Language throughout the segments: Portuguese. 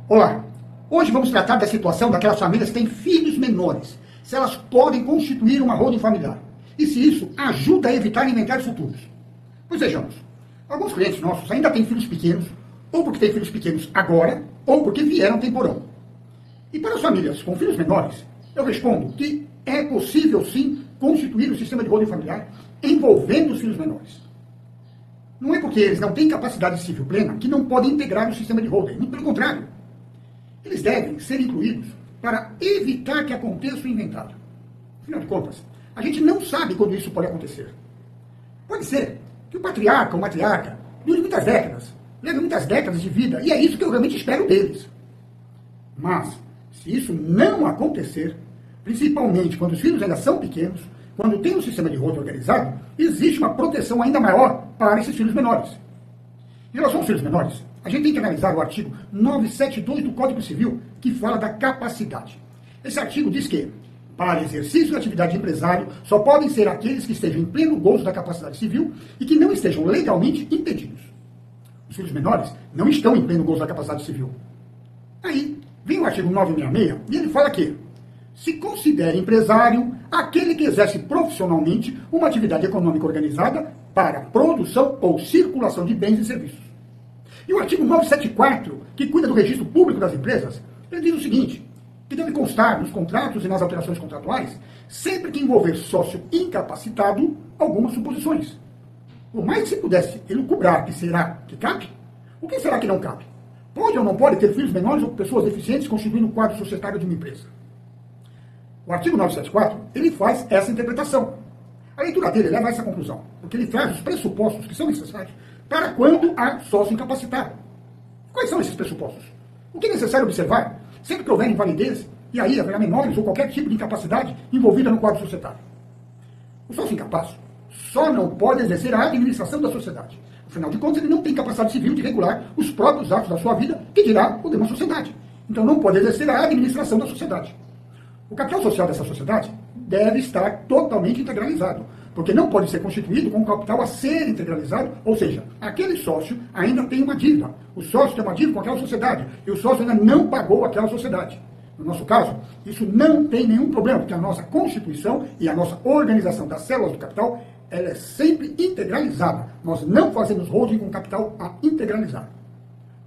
Olá, hoje vamos tratar da situação daquelas famílias que têm filhos menores, se elas podem constituir uma holding familiar e se isso ajuda a evitar inventários futuros. Pois vejamos, alguns clientes nossos ainda têm filhos pequenos, ou porque têm filhos pequenos agora, ou porque vieram temporão. E para as famílias com filhos menores, eu respondo que é possível sim constituir o sistema de holding familiar envolvendo os filhos menores. Não é porque eles não têm capacidade civil plena que não podem integrar o sistema de holding, muito pelo contrário. Eles devem ser incluídos para evitar que aconteça o inventário. Afinal de contas, a gente não sabe quando isso pode acontecer. Pode ser que o patriarca ou matriarca dure muitas décadas, leve muitas décadas de vida, e é isso que eu realmente espero deles. Mas, se isso não acontecer, principalmente quando os filhos ainda são pequenos, quando tem um sistema de holding organizado, existe uma proteção ainda maior para esses filhos menores. Em relação aos filhos menores, a gente tem que analisar o artigo 972 do Código Civil, que fala da capacidade. Esse artigo diz que, para exercício da atividade de empresário, só podem ser aqueles que estejam em pleno gozo da capacidade civil e que não estejam legalmente impedidos. Os filhos menores não estão em pleno gozo da capacidade civil. Aí, vem o artigo 966 e ele fala que se considera empresário aquele que exerce profissionalmente uma atividade econômica organizada para produção ou circulação de bens e serviços. E o artigo 974, que cuida do registro público das empresas, ele diz o seguinte, que deve constar nos contratos e nas alterações contratuais, sempre que envolver sócio incapacitado, algumas suposições. Por mais que se pudesse elucubrar que será que cabe, o que será que não cabe? Pode ou não pode ter filhos menores ou pessoas deficientes constituindo o quadro societário de uma empresa? O artigo 974, ele faz essa interpretação. A leitura dele leva a essa conclusão, porque ele traz os pressupostos que são necessários para quando há sócio incapacitado. Quais são esses pressupostos? O que é necessário observar sempre que houver invalidez, e aí haverá menores ou qualquer tipo de incapacidade envolvida no quadro societário? O sócio incapaz só não pode exercer a administração da sociedade. Afinal de contas, ele não tem capacidade civil de regular os próprios atos da sua vida, que dirá o de uma sociedade. Então não pode exercer a administração da sociedade. O capital social dessa sociedade deve estar totalmente integralizado, porque não pode ser constituído com um capital a ser integralizado, ou seja, aquele sócio ainda tem uma dívida. O sócio tem uma dívida com aquela sociedade, e o sócio ainda não pagou aquela sociedade. No nosso caso, isso não tem nenhum problema, porque a nossa Constituição e a nossa organização das células do capital, ela é sempre integralizada. Nós não fazemos holding com capital a integralizar.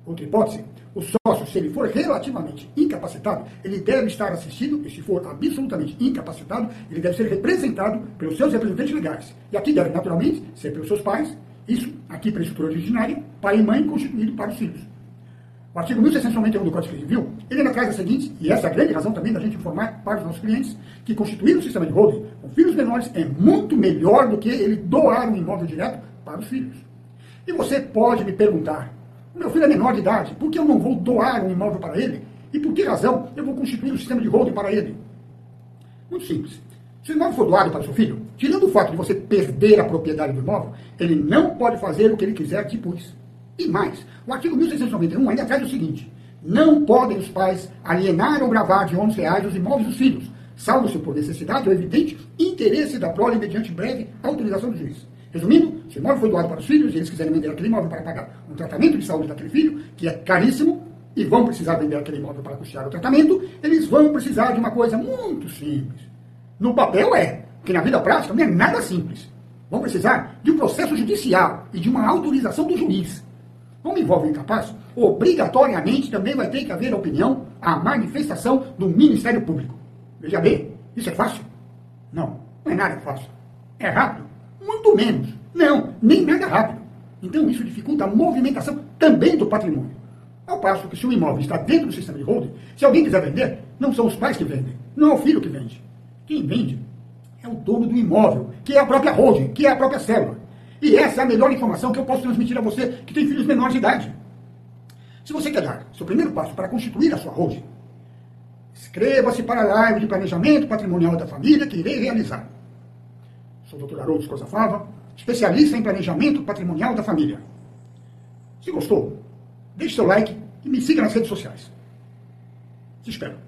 Outra hipótese, o sócio, se ele for relativamente incapacitado, ele deve estar assistido, e se for absolutamente incapacitado, ele deve ser representado pelos seus representantes legais. E aqui deve, naturalmente, ser pelos seus pais, isso aqui para a estrutura originária, pai e mãe constituído para os filhos. O artigo 1691 do Código Civil, ele ainda traz a seguinte, e essa é a grande razão também da gente informar para os nossos clientes, que constituir um sistema de holding com filhos menores é muito melhor do que ele doar um imóvel direto para os filhos. E você pode me perguntar, meu filho é menor de idade, por que eu não vou doar um imóvel para ele? E por que razão eu vou constituir um sistema de holding para ele? Muito simples. Se o imóvel for doado para o seu filho, tirando o fato de você perder a propriedade do imóvel, ele não pode fazer o que ele quiser depois. E mais, o artigo 1691 ainda traz o seguinte, não podem os pais alienar ou gravar de R$11 os imóveis dos filhos, salvo se por necessidade ou evidente interesse da prole mediante breve autorização do juiz. Resumindo, se o imóvel foi doado para os filhos e eles quiserem vender aquele imóvel para pagar um tratamento de saúde daquele filho, que é caríssimo, e vão precisar vender aquele imóvel para custear o tratamento, eles vão precisar de uma coisa muito simples. No papel é, porque na vida prática não é nada simples. Vão precisar de um processo judicial e de uma autorização do juiz. Como envolve o incapaz, obrigatoriamente também vai ter que haver a opinião, a manifestação do Ministério Público. Veja bem, isso é fácil? Não, não é nada fácil. É rápido? Muito menos. Não, nem nada rápido. Então isso dificulta a movimentação também do patrimônio. Ao passo que se o imóvel está dentro do sistema de holding, se alguém quiser vender, não são os pais que vendem, não é o filho que vende. Quem vende é o dono do imóvel, que é a própria holding, que é a própria célula. E essa é a melhor informação que eu posso transmitir a você que tem filhos menores de idade. Se você quer dar seu primeiro passo para constituir a sua holding, inscreva-se para a live de planejamento patrimonial da família que irei realizar. Sou o Dr. Haroldo Escosa Fava, especialista em planejamento patrimonial da família. Se gostou, deixe seu like e me siga nas redes sociais. Te espero.